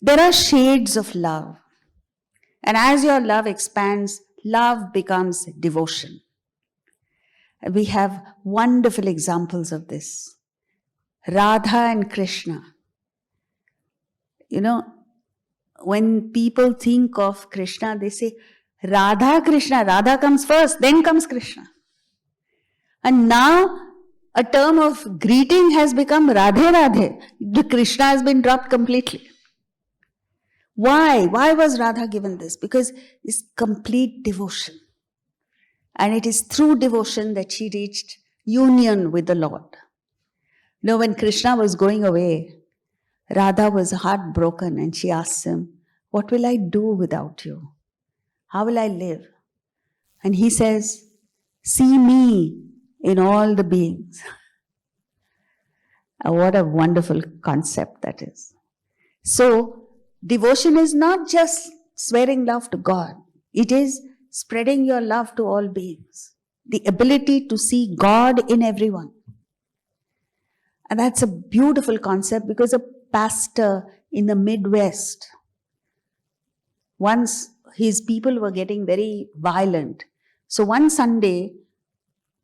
There are shades of love. And as your love expands, love becomes devotion. We have wonderful examples of this. Radha and Krishna. You know, when people think of Krishna, they say, Radha, Krishna. Radha comes first, then comes Krishna. And now a term of greeting has become Radhe Radhe. The Krishna has been dropped completely. Why? Why was Radha given this? Because it's complete devotion. And it is through devotion that she reached union with the Lord. Now, when Krishna was going away, Radha was heartbroken and she asked him, what will I do without you? How will I live? And he says, see me in all the beings. What a wonderful concept that is. So, devotion is not just swearing love to God. It is spreading your love to all beings. The ability to see God in everyone. And that's a beautiful concept because a pastor in the Midwest, once his people were getting very violent. So one Sunday,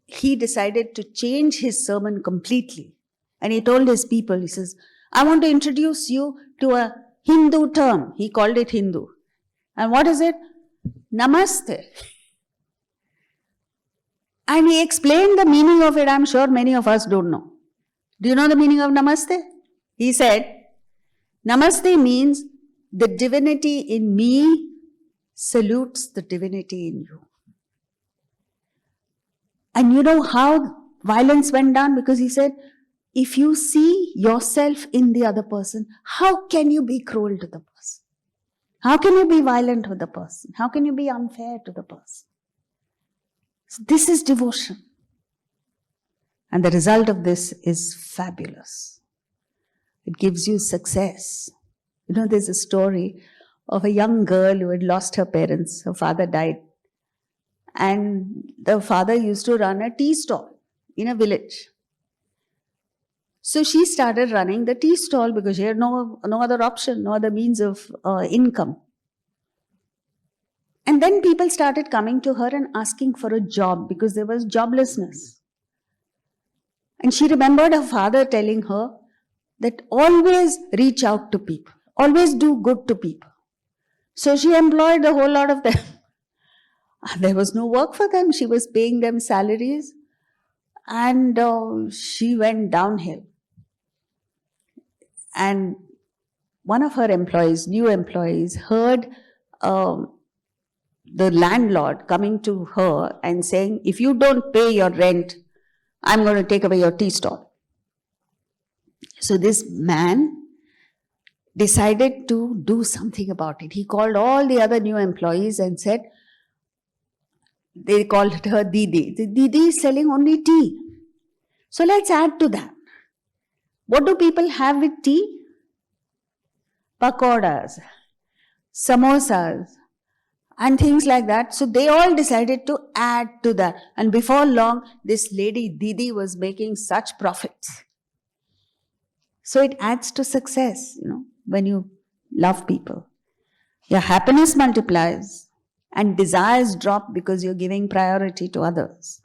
he decided to change his sermon completely. And he told his people, he says, I want to introduce you to a Hindu term. He called it Hindu. And what is it? Namaste. And he explained the meaning of it. I'm sure many of us don't know. Do you know the meaning of Namaste? He said, Namaste means the divinity in me salutes the divinity in you. And you know how violence went down? Because he said, if you see yourself in the other person, how can you be cruel to the person? How can you be violent with the person? How can you be unfair to the person? So this is devotion. And the result of this is fabulous. It gives you success. You know, there's a story of a young girl who had lost her parents. Her father died. And the father used to run a tea stall in a village. So she started running the tea stall because she had no other option, no other means of income. And then people started coming to her and asking for a job because there was joblessness. And she remembered her father telling her that always reach out to people, always do good to people. So she employed a whole lot of them. And there was no work for them. She was paying them salaries and she went downhill. And one of her employees, new employees, heard the landlord coming to her and saying, if you don't pay your rent, I'm going to take away your tea stall. So this man decided to do something about it. He called all the other new employees and said, they called her Didi. The Didi is selling only tea. So let's add to that. What do people have with tea? Pakoras, samosas, and things like that. So they all decided to add to that. And before long, this lady Didi was making such profits. So it adds to success, when you love people. Your happiness multiplies and desires drop because you're giving priority to others.